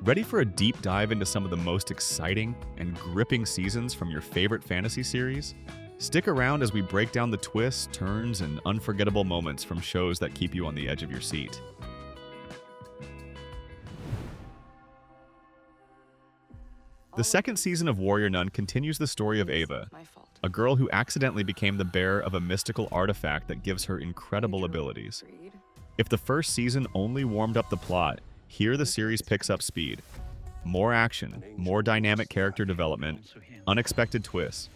Ready for a deep dive into some of the most exciting and gripping seasons from your favorite fantasy series? Stick around as we break down the twists, turns, and unforgettable moments from shows that keep you on the edge of your seat. The second season of Warrior Nun continues the story of Ava, a girl who accidentally became the bearer of a mystical artifact that gives her incredible abilities. If the first season only warmed up the plot, here the series picks up speed. More action, more dynamic character development, unexpected twists.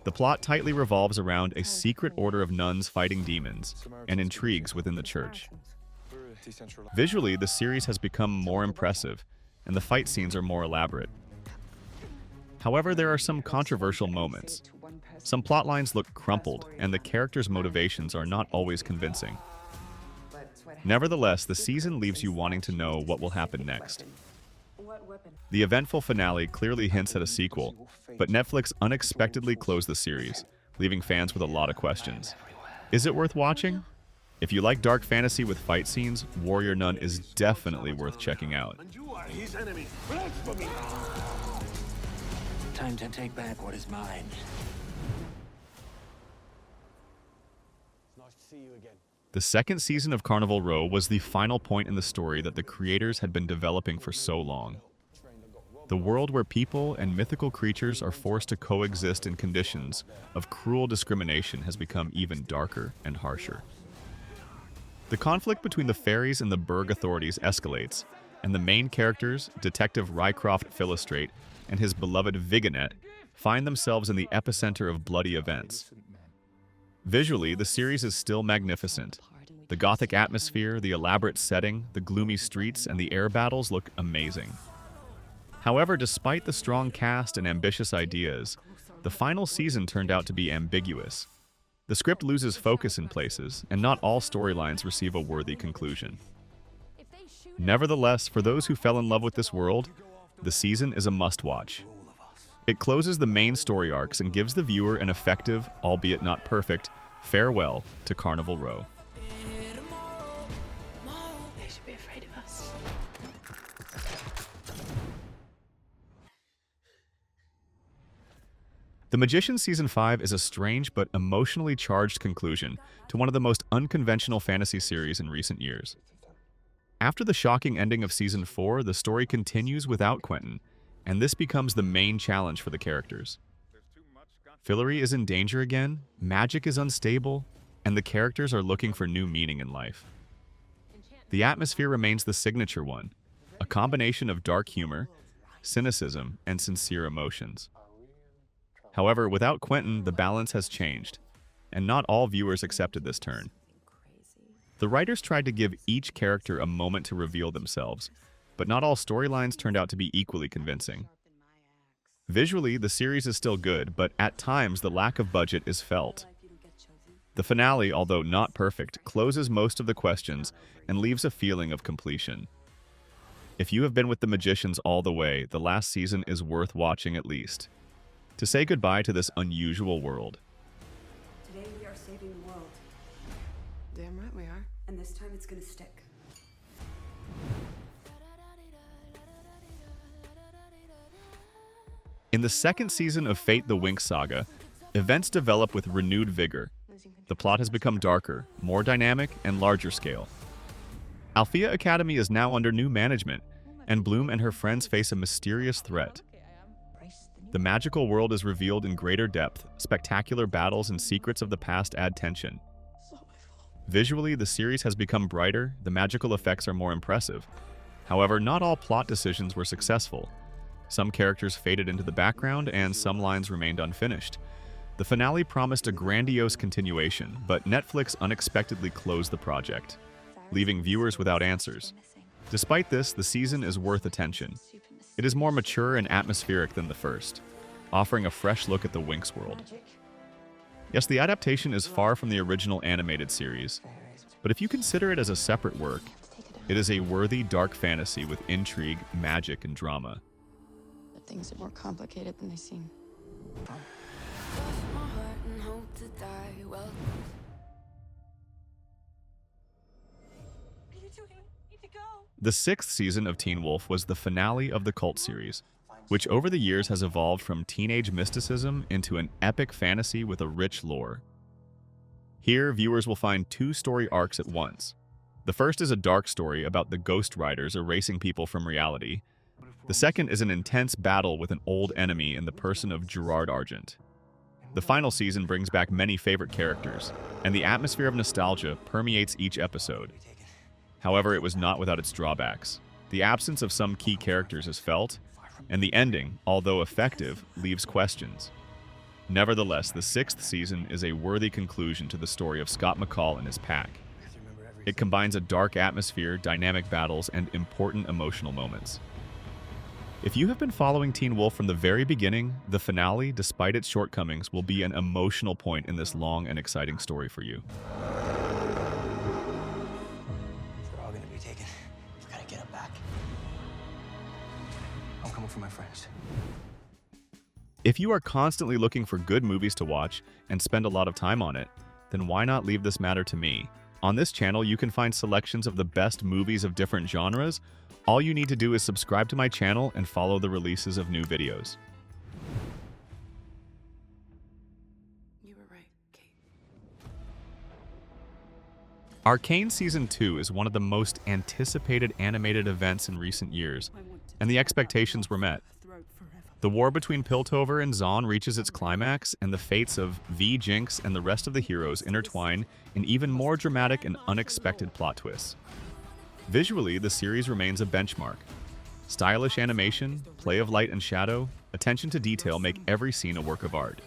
The plot tightly revolves around a secret order of nuns fighting demons and intrigues within the church. Visually, the series has become more impressive, and the fight scenes are more elaborate. However, there are some controversial moments. Some plot lines look crumpled, and the characters' motivations are not always convincing. Nevertheless, the season leaves you wanting to know what will happen next. The eventful finale clearly hints at a sequel, but Netflix unexpectedly closed the series, leaving fans with a lot of questions. Is it worth watching? If you like dark fantasy with fight scenes, Warrior Nun is definitely worth checking out. Time to take back what is mine. Nice to see you again. The second season of Carnival Row was the final point in the story that the creators had been developing for so long. The world where people and mythical creatures are forced to coexist in conditions of cruel discrimination has become even darker and harsher. The conflict between the fairies and the Berg authorities escalates, and the main characters, Detective Rycroft Philostrate and his beloved Vigonet, find themselves in the epicenter of bloody events. Visually, the series is still magnificent. The gothic atmosphere, the elaborate setting, the gloomy streets, and the air battles look amazing. However, despite the strong cast and ambitious ideas, the final season turned out to be ambiguous. The script loses focus in places, and not all storylines receive a worthy conclusion. Nevertheless, for those who fell in love with this world, the season is a must-watch. It closes the main story arcs and gives the viewer an effective, albeit not perfect, farewell to Carnival Row. They should be afraid of us. The Magician Season 5 is a strange but emotionally charged conclusion to one of the most unconventional fantasy series in recent years. After the shocking ending of Season 4, the story continues without Quentin, and this becomes the main challenge for the characters. Fillory is in danger again, magic is unstable, and the characters are looking for new meaning in life. The atmosphere remains the signature one, a combination of dark humor, cynicism, and sincere emotions. However, without Quentin, the balance has changed, and not all viewers accepted this turn. The writers tried to give each character a moment to reveal themselves, but not all storylines turned out to be equally convincing. Visually, the series is still good, but at times the lack of budget is felt. The finale, although not perfect, closes most of the questions and leaves a feeling of completion. If you have been with the Magicians all the way, the last season is worth watching at least, to say goodbye to this unusual world. Today we are saving the world. Damn right we are. And this time it's gonna stick. In the second season of Fate the WINX saga, events develop with renewed vigor. The plot has become darker, more dynamic, and larger scale. Althea Academy is now under new management, and Bloom and her friends face a mysterious threat. The magical world is revealed in greater depth, spectacular battles and secrets of the past add tension. Visually, the series has become brighter, the magical effects are more impressive. However, not all plot decisions were successful. Some characters faded into the background, and some lines remained unfinished. The finale promised a grandiose continuation, but Netflix unexpectedly closed the project, leaving viewers without answers. Despite this, the season is worth attention. It is more mature and atmospheric than the first, offering a fresh look at the WINX world. Yes, the adaptation is far from the original animated series, but if you consider it as a separate work, it is a worthy dark fantasy with intrigue, magic, and drama. But things are more complicated than they seem. What are you doing? I need to go. The sixth season of Teen Wolf was the finale of the cult series, which over the years has evolved from teenage mysticism into an epic fantasy with a rich lore. Here, viewers will find two story arcs at once. The first is a dark story about the Ghost Riders erasing people from reality. The second is an intense battle with an old enemy in the person of Gerard Argent. The final season brings back many favorite characters, and the atmosphere of nostalgia permeates each episode. However, it was not without its drawbacks. The absence of some key characters is felt, and the ending, although effective, leaves questions. Nevertheless, the sixth season is a worthy conclusion to the story of Scott McCall and his pack. It combines a dark atmosphere, dynamic battles, and important emotional moments. If you have been following Teen Wolf from the very beginning, the finale, despite its shortcomings, will be an emotional point in this long and exciting story for you. They're all gonna be taken. We gotta get them back. I'm coming for my friends. If you are constantly looking for good movies to watch and spend a lot of time on it, then why not leave this matter to me? On this channel, you can find selections of the best movies of different genres. All you need to do is subscribe to my channel and follow the releases of new videos. You were right, Kate. ARCANE Season 2 is one of the most anticipated animated events in recent years, and the expectations were met. The war between Piltover and Zahn reaches its climax, and the fates of V, Jinx, and the rest of the heroes intertwine in even more dramatic and unexpected plot twists. Visually, the series remains a benchmark. Stylish animation, play of light and shadow, attention to detail make every scene a work of art.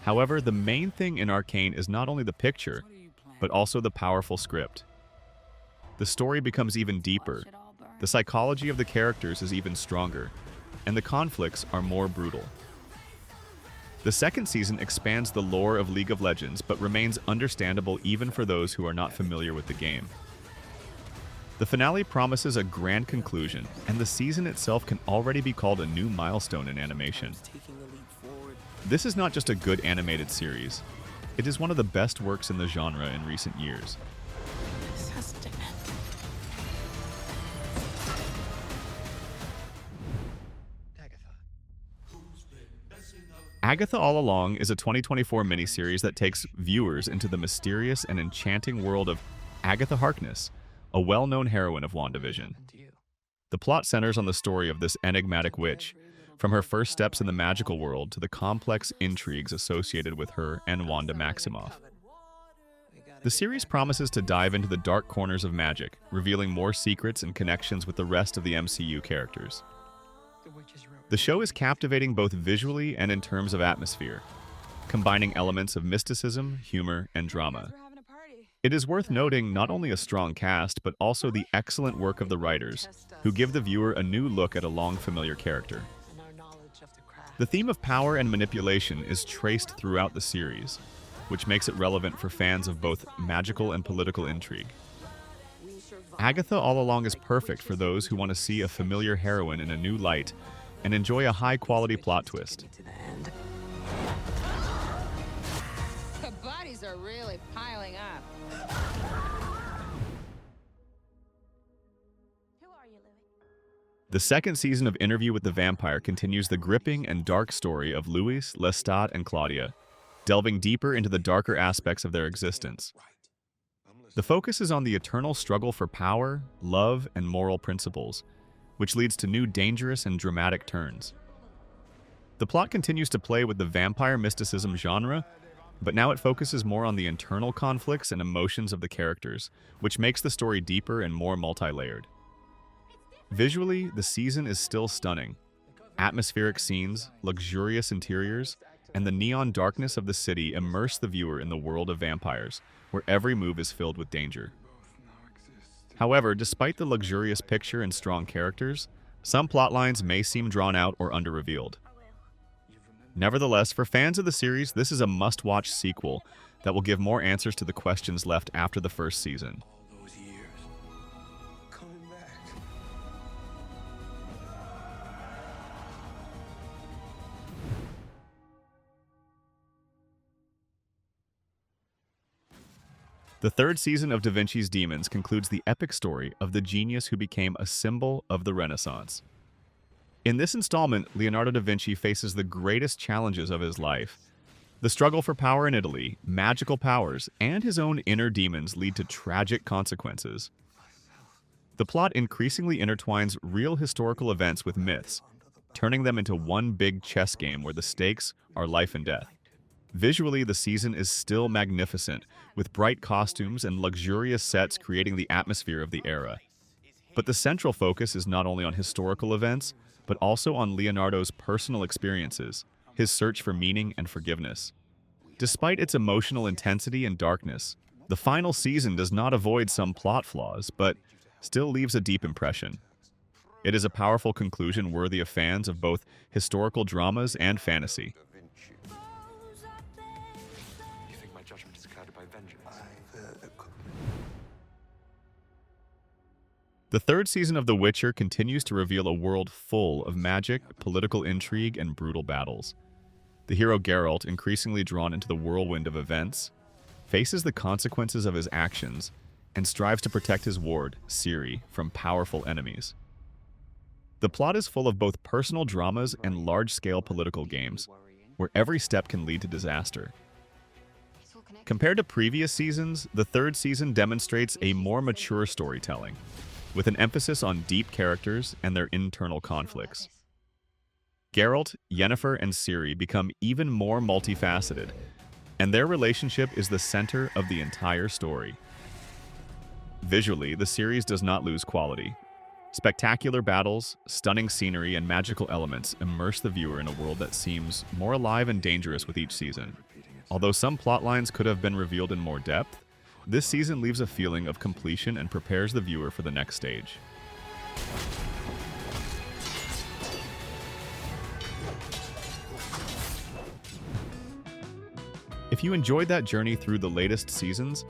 However, the main thing in ARCANE is not only the picture, but also the powerful script. The story becomes even deeper, the psychology of the characters is even stronger, and the conflicts are more brutal. The second season expands the lore of League of Legends, but remains understandable even for those who are not familiar with the game. The finale promises a grand conclusion, and the season itself can already be called a new milestone in animation. This is not just a good animated series. It is one of the best works in the genre in recent years. This has to end. Agatha All Along is a 2024 miniseries that takes viewers into the mysterious and enchanting world of Agatha Harkness, a well-known heroine of WandaVision. The plot centers on the story of this enigmatic witch, from her first steps in the magical world to the complex intrigues associated with her and Wanda Maximoff. The series promises to dive into the dark corners of magic, revealing more secrets and connections with the rest of the MCU characters. The show is captivating both visually and in terms of atmosphere, combining elements of mysticism, humor, and drama. It is worth noting not only a strong cast, but also the excellent work of the writers, who give the viewer a new look at a long-familiar character. The theme of power and manipulation is traced throughout the series, which makes it relevant for fans of both magical and political intrigue. Agatha All Along is perfect for those who want to see a familiar heroine in a new light and enjoy a high-quality plot twist. The bodies are really piling up. Who are you, Louis? The second season of Interview with the Vampire continues the gripping and dark story of Louis, Lestat, and Claudia, delving deeper into the darker aspects of their existence. The focus is on the eternal struggle for power, love, and moral principles, which leads to new dangerous and dramatic turns. The plot continues to play with the vampire mysticism genre, but now it focuses more on the internal conflicts and emotions of the characters, which makes the story deeper and more multi-layered. Visually, the season is still stunning. Atmospheric scenes, luxurious interiors, and the neon darkness of the city immerse the viewer in the world of vampires, where every move is filled with danger. However, despite the luxurious picture and strong characters, some plotlines may seem drawn out or under-revealed. Nevertheless, for fans of the series, this is a must-watch sequel that will give more answers to the questions left after the first season. The third season of Da Vinci's Demons concludes the epic story of the genius who became a symbol of the Renaissance. In this installment, Leonardo da Vinci faces the greatest challenges of his life. The struggle for power in Italy, magical powers, and his own inner demons lead to tragic consequences. The plot increasingly intertwines real historical events with myths, turning them into one big chess game where the stakes are life and death. Visually, the season is still magnificent, with bright costumes and luxurious sets creating the atmosphere of the era. But the central focus is not only on historical events, but also on Leonardo's personal experiences, his search for meaning and forgiveness. Despite its emotional intensity and darkness, the final season does not avoid some plot flaws, but still leaves a deep impression. It is a powerful conclusion worthy of fans of both historical dramas and fantasy. You think my judgment is clouded by vengeance? The third season of The Witcher continues to reveal a world full of magic, political intrigue, and brutal battles. The hero Geralt, increasingly drawn into the whirlwind of events, faces the consequences of his actions and strives to protect his ward, Ciri, from powerful enemies. The plot is full of both personal dramas and large-scale political games, where every step can lead to disaster. Compared to previous seasons, the third season demonstrates a more mature storytelling, with an emphasis on deep characters and their internal conflicts. Geralt, Yennefer, and Ciri become even more multifaceted, and their relationship is the center of the entire story. Visually, the series does not lose quality. Spectacular battles, stunning scenery, and magical elements immerse the viewer in a world that seems more alive and dangerous with each season. Although some plotlines could have been revealed in more depth, this season leaves a feeling of completion and prepares the viewer for the next stage. If you enjoyed that journey through the latest seasons,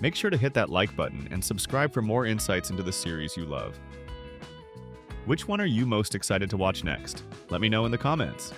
make sure to hit that like button and subscribe for more insights into the series you love. Which one are you most excited to watch next? Let me know in the comments.